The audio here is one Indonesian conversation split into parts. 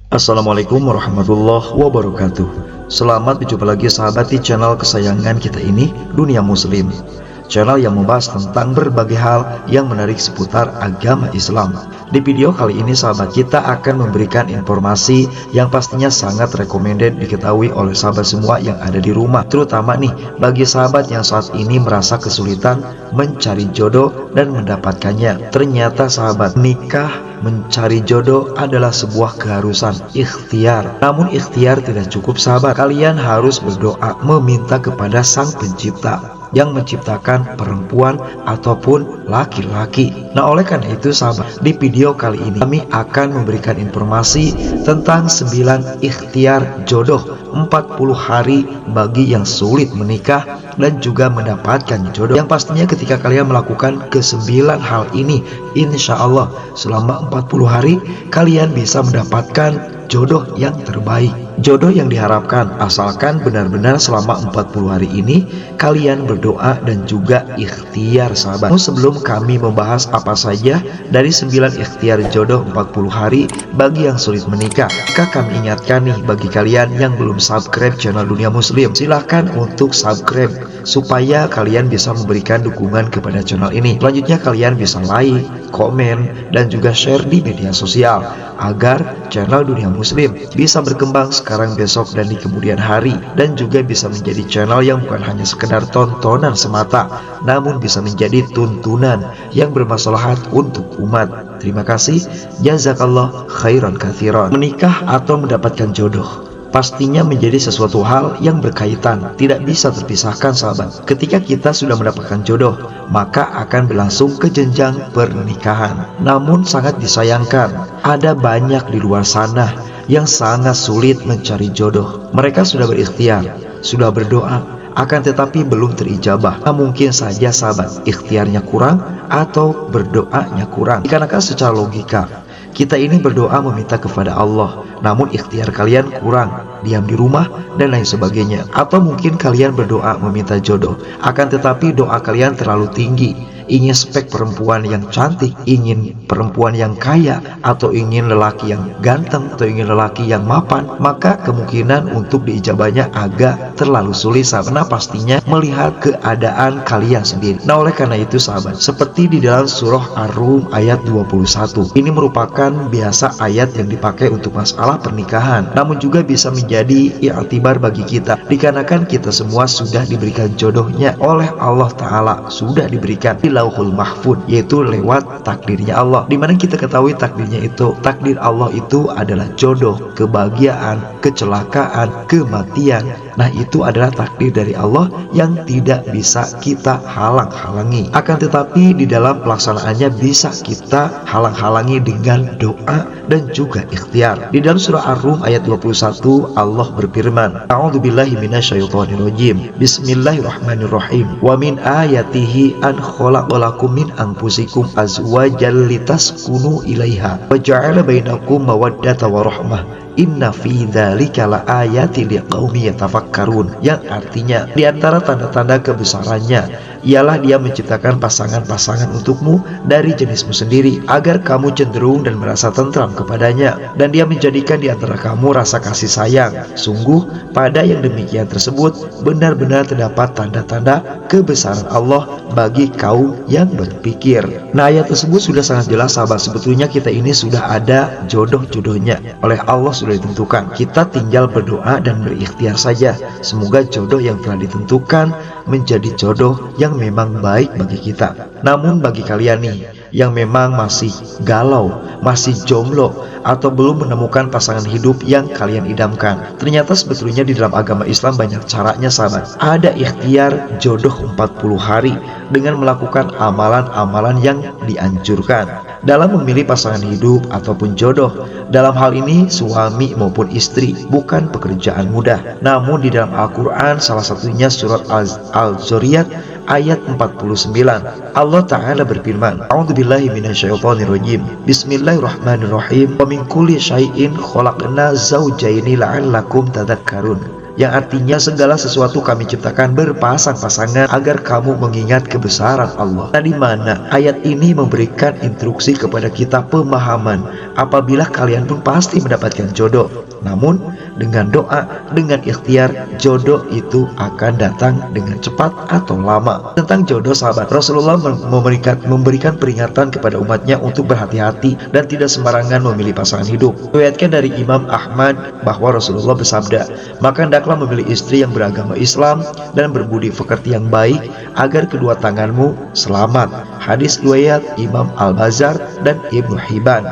Assalamualaikum warahmatullahi wabarakatuh. Selamat berjumpa lagi sahabat di channel kesayangan kita ini, Dunia Muslim. Channel yang membahas tentang berbagai hal yang menarik seputar agama Islam. Di video kali ini sahabat, kita akan memberikan informasi yang pastinya sangat recommended diketahui oleh sahabat semua yang ada di rumah. Terutama nih bagi sahabat yang saat ini merasa kesulitan mencari jodoh dan mendapatkannya. Ternyata sahabat, nikah mencari jodoh adalah sebuah keharusan, ikhtiar. Namun ikhtiar tidak cukup sahabat. Kalian harus berdoa meminta kepada Sang Pencipta yang menciptakan perempuan ataupun laki-laki. Nah, oleh karena itu sahabat, di video kali ini kami akan memberikan informasi tentang 9 ikhtiar jodoh 40 hari bagi yang sulit menikah dan juga mendapatkan jodoh. Yang pastinya ketika kalian melakukan ke-9 hal ini, insya Allah selama 40 hari kalian bisa mendapatkan jodoh yang terbaik. Jodoh yang diharapkan asalkan benar-benar selama 40 hari ini kalian berdoa dan juga ikhtiar sahabat. Sebelum kami membahas apa saja dari 9 ikhtiar jodoh 40 hari bagi yang sulit menikah, maka kami ingatkan nih bagi kalian yang belum subscribe channel Dunia Muslim, silahkan untuk subscribe supaya kalian bisa memberikan dukungan kepada channel ini. Selanjutnya kalian bisa like, komen, dan juga share di media sosial agar channel Dunia Muslim bisa berkembang sekarang, besok, dan di kemudian hari, dan juga bisa menjadi channel yang bukan hanya sekedar tontonan semata, namun bisa menjadi tuntunan yang bermaslahat untuk umat. Terima kasih, jazakallah khairan katsiran. Menikah atau mendapatkan jodoh pastinya menjadi sesuatu hal yang berkaitan, tidak bisa terpisahkan sahabat. Ketika kita sudah mendapatkan jodoh, maka akan berlangsung ke jenjang pernikahan. Namun sangat disayangkan, ada banyak di luar sana yang sangat sulit mencari jodoh. Mereka sudah berikhtiar, sudah berdoa, akan tetapi belum terijabah. Nah, mungkin saja sahabat, ikhtiarnya kurang atau berdoanya kurang. Dikarenakan secara logika kita ini berdoa meminta kepada Allah, namun ikhtiar kalian kurang, diam di rumah dan lain sebagainya. Atau mungkin kalian berdoa meminta jodoh, akan tetapi doa kalian terlalu tinggi, ingin spek perempuan yang cantik, ingin perempuan yang kaya, atau ingin lelaki yang ganteng, atau ingin lelaki yang mapan, maka kemungkinan untuk diijabahnya agak terlalu sulit sahabat. Nah, pastinya melihat keadaan kalian sendiri. Nah, oleh karena itu sahabat, seperti di dalam surah Ar-Rum ayat 21, ini merupakan biasa ayat yang dipakai untuk masalah pernikahan, namun juga bisa menjadi i'tibar bagi kita, dikarenakan kita semua sudah diberikan jodohnya oleh Allah Ta'ala, sudah diberikan di Lauhul Mahfud, yaitu lewat takdirnya Allah. Dimana kita ketahui takdirnya itu, takdir Allah itu adalah jodoh, kebahagiaan, kecelakaan, kematian. Nah, itu adalah takdir dari Allah yang tidak bisa kita halang-halangi. Akan tetapi di dalam pelaksanaannya bisa kita halang-halangi dengan doa dan juga ikhtiar. Di dalam surah Ar-Rum ayat 21 Allah berfirman, A'udzubillahi minasyaitonirrajim. Bismillahirrahmanirrahim. Wa min ayatihi an khalaqalakum min anfusikum azwajan litaskunu ilaiha wa ja'ala bainakum mawaddata wa rahmah. Inna fi dzalika laayatin liqaumin yatafakkarun, yang artinya di antara tanda-tanda kebesarannya ialah Dia menciptakan pasangan-pasangan untukmu dari jenismu sendiri agar kamu cenderung dan merasa tentram kepadanya, dan Dia menjadikan di antara kamu rasa kasih sayang. Sungguh pada yang demikian tersebut benar-benar terdapat tanda-tanda kebesaran Allah bagi kaum yang berpikir. Nah, ayat tersebut sudah sangat jelas sahabat, sebetulnya kita ini sudah ada jodoh-jodohnya oleh Allah, sudah ditentukan. Kita tinggal berdoa dan berikhtiar saja. Semoga jodoh yang telah ditentukan menjadi jodoh yang memang baik bagi kita. Namun bagi kalian nih yang memang masih galau, masih jomblo, atau belum menemukan pasangan hidup yang kalian idamkan, ternyata sebetulnya di dalam agama Islam banyak caranya sahabat. Ada ikhtiar jodoh 40 hari dengan melakukan amalan-amalan yang dianjurkan dalam memilih pasangan hidup ataupun jodoh. Dalam hal ini suami maupun istri bukan pekerjaan mudah. Namun di dalam Al-Quran, salah satunya surat Al-Zariyat ayat 49, Allah Ta'ala berfirman, A'udzubillahi minasyaitonirrajim. Bismillahirrahmanirrahim. Wa min kulli syai'in khalaqna zawjaini la'allakum tadhakkarun. yang artinya segala sesuatu kami ciptakan berpasang-pasangan agar kamu mengingat kebesaran Allah. Nah, di mana ayat ini memberikan instruksi kepada kita pemahaman apabila kalian pun pasti mendapatkan jodoh. Namun dengan doa, dengan ikhtiar, jodoh itu akan datang dengan cepat atau lama. Tentang jodoh, sahabat, Rasulullah memberikan peringatan kepada umatnya untuk berhati-hati dan tidak sembarangan memilih pasangan hidup. Diriwayatkan dari Imam Ahmad bahwa Rasulullah bersabda, maka hendaklah memilih istri yang beragama Islam dan berbudi pekerti yang baik agar kedua tanganmu selamat. Hadis riwayat Imam Al-Bazzar dan Ibnu Hibban.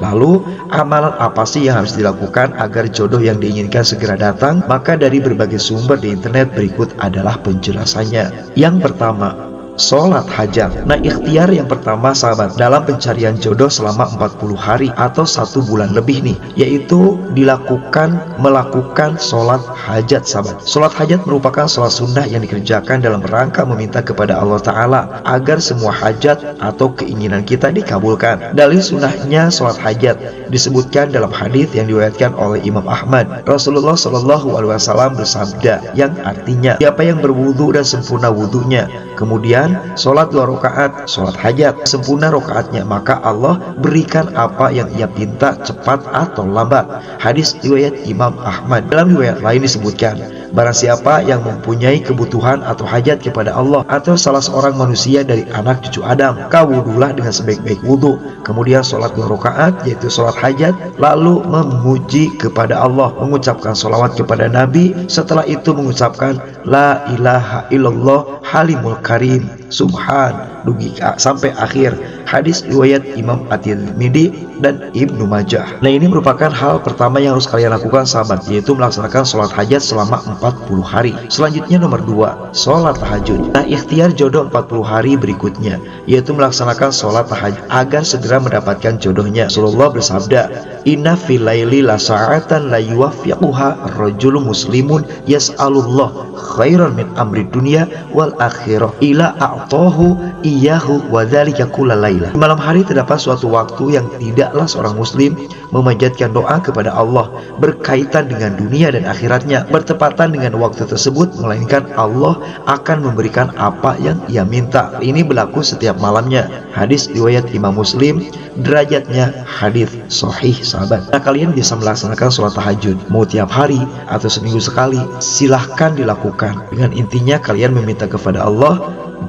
Lalu, amalan apa sih yang harus dilakukan agar jodoh yang diinginkan segera datang? Maka dari berbagai sumber di internet berikut adalah penjelasannya. Yang pertama, sholat hajat. Nah, ikhtiar yang pertama, sahabat, dalam pencarian jodoh selama 40 hari atau 1 bulan lebih nih, yaitu melakukan sholat hajat, sahabat. Sholat hajat merupakan sholat sunnah yang dikerjakan dalam rangka meminta kepada Allah Ta'ala agar semua hajat atau keinginan kita dikabulkan. Dalil sunnahnya sholat hajat disebutkan dalam hadis yang diriwayatkan oleh Imam Ahmad. Rasulullah SAW bersabda, yang artinya, siapa yang berwudu dan sempurna wudunya, kemudian sholat 2 rakaat, sholat hajat, sempurna rakaatnya, maka Allah berikan apa yang ia minta cepat atau lambat. Hadis riwayat Imam Ahmad. Dalam riwayat lain disebutkan, barang siapa yang mempunyai kebutuhan atau hajat kepada Allah atau salah seorang manusia dari anak cucu Adam, maka wudulah dengan sebaik-baik wudu, kemudian sholat 2 rakaat yaitu sholat hajat, lalu memuji kepada Allah, mengucapkan sholawat kepada Nabi, setelah itu mengucapkan la ilaha illallah halimul karim subhan dugika sampai akhir. Hadis riwayat Imam At-Tirmidzi dan Ibnu Majah. Nah, ini merupakan hal pertama yang harus kalian lakukan, sahabat, yaitu melaksanakan sholat hajat selama 40 hari. Selanjutnya nomor 2, sholat tahajud. Nah, ikhtiar jodoh 40 hari berikutnya, yaitu melaksanakan sholat tahajud agar segera mendapatkan jodohnya. Rasulullah bersabda, inna fil laili la sa'atan la yuwaffiquha rajulun muslimun yas'alullah khairan min amri dunya wal akhirah ila a'tahu iyyahu wa dzalika kullal lail. Di malam hari terdapat suatu waktu yang tidaklah seorang muslim memanjatkan doa kepada Allah berkaitan dengan dunia dan akhiratnya bertepatan dengan waktu tersebut, melainkan Allah akan memberikan apa yang ia minta. Ini berlaku setiap malamnya. Hadis riwayat Imam Muslim, derajatnya hadis sahih, sahabat. Nah, kalian bisa melaksanakan sholat tahajud mau tiap hari atau seminggu sekali, silahkan dilakukan. Dengan intinya kalian meminta kepada Allah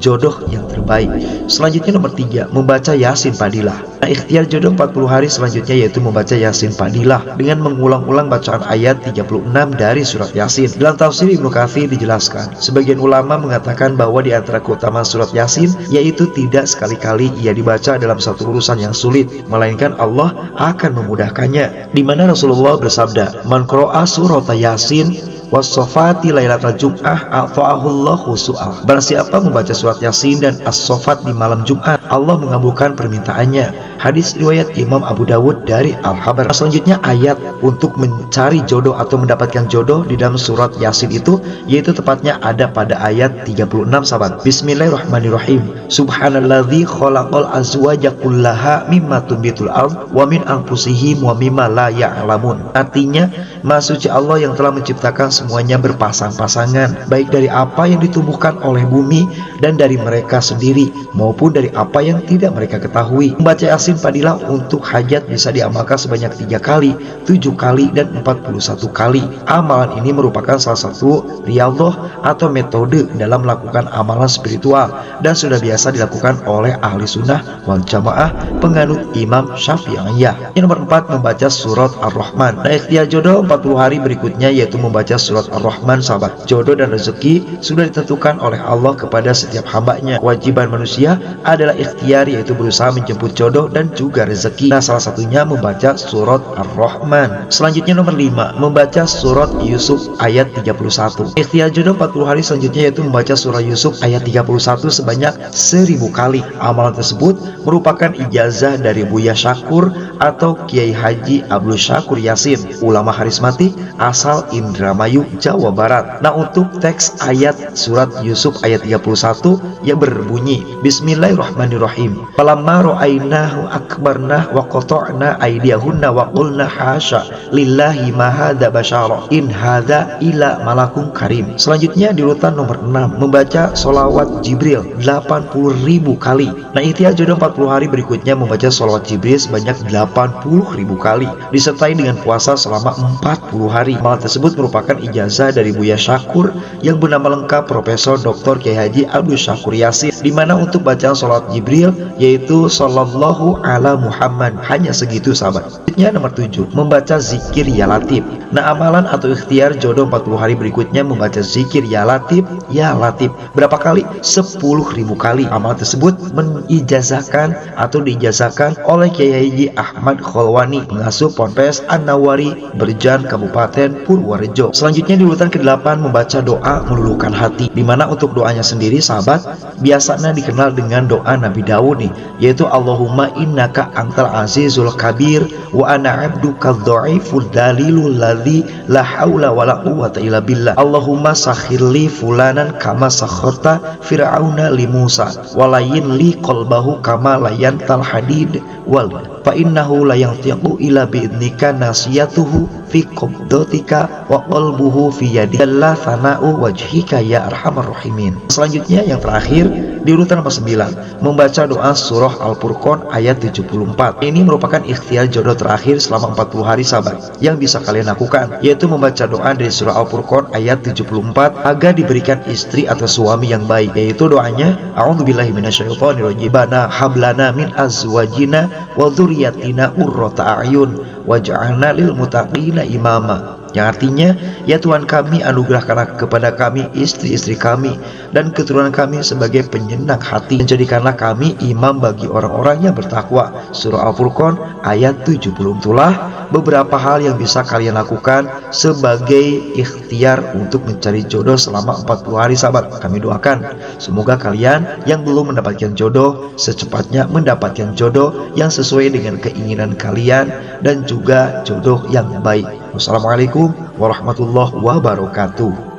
jodoh yang terbaik. Selanjutnya nomor 3, membaca Yasin Fadilah. Nah, ikhtiar jodoh 40 hari selanjutnya yaitu membaca Yasin Fadilah dengan mengulang-ulang bacaan ayat 36 dari surat Yasin. Dalam tafsir Ibnu Katsir dijelaskan, sebagian ulama mengatakan bahwa di antara keutamaan surat Yasin yaitu tidak sekali-kali ia dibaca dalam satu urusan yang sulit, melainkan Allah akan memudahkannya. Di mana Rasulullah bersabda, man qara'a surat Yasin was-sofati lailatul jum'ah a'ta'ahullahu su'al. Barang siapa membaca surat Yasin dan as-sofat di malam Jumat, Allah mengabulkan permintaannya. Hadis riwayat Imam Abu Dawud dari Al-Habar. Selanjutnya ayat untuk mencari jodoh atau mendapatkan jodoh di dalam surat Yasin itu, yaitu tepatnya ada pada ayat 36, sahabat. Bismillahirrahmanirrahim. Subhanalladzi khalaqal azwaja kullaha mimma tumbitul ard wa min anfusihim wa mimma la ya'lamun. Artinya, Maha Suci Allah yang telah menciptakan semuanya berpasang-pasangan, baik dari apa yang ditumbuhkan oleh bumi dan dari mereka sendiri maupun dari apa yang tidak mereka ketahui. Membaca Yasin Fadilah untuk hajat bisa diamalkan sebanyak 3 kali, 7 kali, dan 41 kali. Amalan ini merupakan salah satu riyadhah atau metode dalam melakukan amalan spiritual dan sudah biasa dilakukan oleh ahli sunnah wal jamaah penganut Imam Syafi'iyah. Yang nomor 4, membaca surat Ar-Rahman. Nah, ikhtiar jodoh 40 hari berikutnya yaitu membaca surat Ar-Rahman, sahabat. Jodoh dan rezeki sudah ditentukan oleh Allah kepada setiap hambanya. Kewajiban manusia adalah ikhtiar, yaitu berusaha menjemput jodoh dan juga rezeki. Nah, salah satunya membaca surat Ar-Rahman. Selanjutnya nomor 5, membaca surat Yusuf ayat 31. Ikhtiar jodoh 40 hari selanjutnya yaitu membaca surah Yusuf ayat 31 sebanyak 1000 kali. Amalan tersebut merupakan ijazah dari Buya Syakur atau Kiai Haji Abdul Syakur Yasin, ulama Haris Basmati, asal Indramayu, Jawa Barat. Nah, untuk teks ayat surat Yusuf ayat 31 yang berbunyi Bismillahirrahmanirrahim. Falamma ra'ainahu akbarna wa qata'na aydiyahunna wa qulna hasya lillahi ma hadza basyara in hadza ila malakum karim. Selanjutnya di urutan nomor 6 membaca sholawat Jibril 80.000 kali. Nah, ikhtiar jodoh 40 hari berikutnya membaca sholawat Jibril sebanyak 80.000 kali disertai dengan puasa selama 40 hari. Amalan tersebut merupakan ijazah dari Buya Syakur yang bernama lengkap Profesor Dr. Kiai Haji Abdul Syakur Yasin, di mana untuk bacaan sholawat Jibril yaitu Sallallahu ala Muhammad. Hanya segitu sahabat. Selanjutnya nomor 7 membaca zikir ya latif. Nah, amalan atau ikhtiar jodoh 40 hari berikutnya membaca zikir ya latif ya latif. Berapa kali? 10.000 kali. Amalan tersebut menijazahkan atau diijazahkan oleh Kiai Haji Ahmad Kholwani, pengasuh Ponpes An-Nawari, Berjan, Kabupaten Purworejo. Selanjutnya di urutan ke-8 membaca doa meluluhkan hati, dimana untuk doanya sendiri sahabat biasanya dikenal dengan doa Nabi Daud nih, yaitu Allahumma innaka antal azizul kabir wa ana abduka dhaiful dalilul ladzi la haula wala quwwata illa billah. Allahumma sakhirli fulanan kama sakharta fir'auna li Musa walayin li qalbahu kama layantal hadid wal fa innahu la yantiqu ila bi'idnika nasiyatuhu fi qabdatika wa qalbuhu fi yadika la sana'u wajhika ya arhamar rahimin. Selanjutnya yang terakhir di urutan nomor 9 membaca doa surah Al-Furqan ayat 74. Ini merupakan ikhtiar jodoh terakhir selama 40 hari sahabat yang bisa kalian lakukan, yaitu membaca doa dari surah Al-Furqan ayat 74 agar diberikan istri atau suami yang baik, yaitu doanya a'udzubillahi minasyaitonirrajim bana hablana min azwajina wa dzurriyyatina qurrata a'yun waj'alna lil muttaqina imama, yang artinya, ya Tuhan kami, anugerahkanlah kepada kami istri-istri kami dan keturunan kami sebagai penyenang hati, dan jadikanlah kami imam bagi orang-orang yang bertakwa. Surah Al-Furqan ayat 70. Itulah beberapa hal yang bisa kalian lakukan sebagai ikhtiar untuk mencari jodoh selama 40 hari sahabat. Kami doakan semoga kalian yang belum mendapatkan jodoh secepatnya mendapatkan jodoh yang sesuai dengan keinginan kalian dan juga jodoh yang baik. Wassalamualaikum warahmatullahi wabarakatuh.